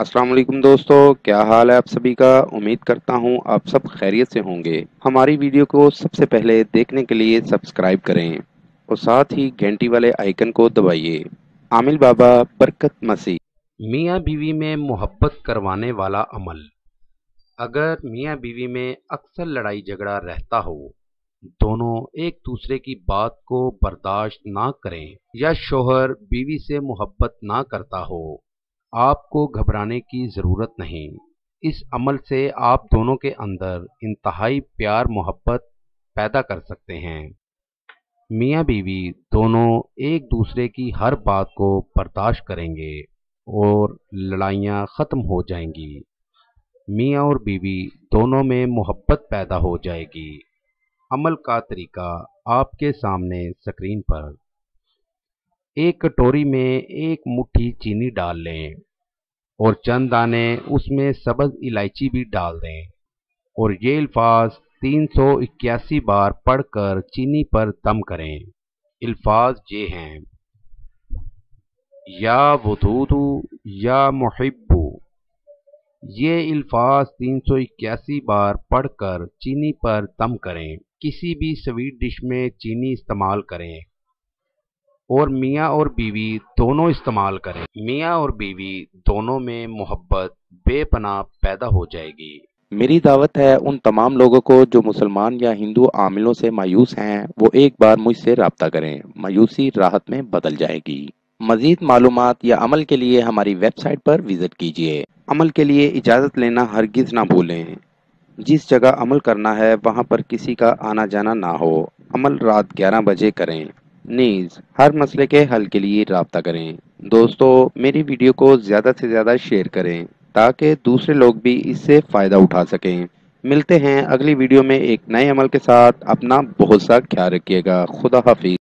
अस्सलाम वालेकुम दोस्तों, क्या हाल है आप सभी का। उम्मीद करता हूँ आप सब खैरियत से होंगे। हमारी वीडियो को सबसे पहले देखने के लिए सब्सक्राइब करें और साथ ही घंटी वाले आइकन को दबाइए। आमिल बाबा बरकत मसीह। मियाँ बीवी में मोहब्बत करवाने वाला अमल। अगर मियाँ बीवी में अक्सर लड़ाई झगड़ा रहता हो, दोनों एक दूसरे की बात को बर्दाश्त ना करें या शोहर बीवी से मोहब्बत ना करता हो, आपको घबराने की ज़रूरत नहीं। इस अमल से आप दोनों के अंदर इंतहाई प्यार मोहब्बत पैदा कर सकते हैं। मियाँ बीवी दोनों एक दूसरे की हर बात को बर्दाश्त करेंगे और लड़ाइयाँ ख़त्म हो जाएंगी। मियाँ और बीवी दोनों में मोहब्बत पैदा हो जाएगी। अमल का तरीका आपके सामने स्क्रीन पर। एक कटोरी में एक मुट्ठी चीनी डाल लें और चंद दाने उसमें सब्ज़ इलायची भी डाल दें और ये अल्फाज 381 बार पढ़कर चीनी पर दम करें। अल्फाज ये हैं: या वदूदु या मुहिब्बु। ये अल्फाज 381 बार पढ़कर चीनी पर दम करें। किसी भी स्वीट डिश में चीनी इस्तेमाल करें और मियाँ और बीवी दोनों इस्तेमाल करें। मियाँ और बीवी दोनों में मोहब्बत बेपनाह पैदा हो जाएगी। मेरी दावत है उन तमाम लोगों को जो मुसलमान या हिंदू आमिलों से मायूस हैं, वो एक बार मुझसे रब्ता करें। मायूसी राहत में बदल जाएगी। मज़ीद मालूमात या अमल के लिए हमारी वेबसाइट पर विज़िट कीजिए। अमल के लिए इजाज़त लेना हरगिज़ ना भूलें। जिस जगह अमल करना है वहाँ पर किसी का आना जाना ना हो। अमल रात 11 बजे करें। नीज़ हर मसले के हल के लिए राब्ता करें। दोस्तों, मेरी वीडियो को ज़्यादा से ज़्यादा शेयर करें ताकि दूसरे लोग भी इससे फ़ायदा उठा सकें। मिलते हैं अगली वीडियो में एक नए अमल के साथ। अपना बहुत सा ख्याल रखिएगा। खुदा हाफिज़।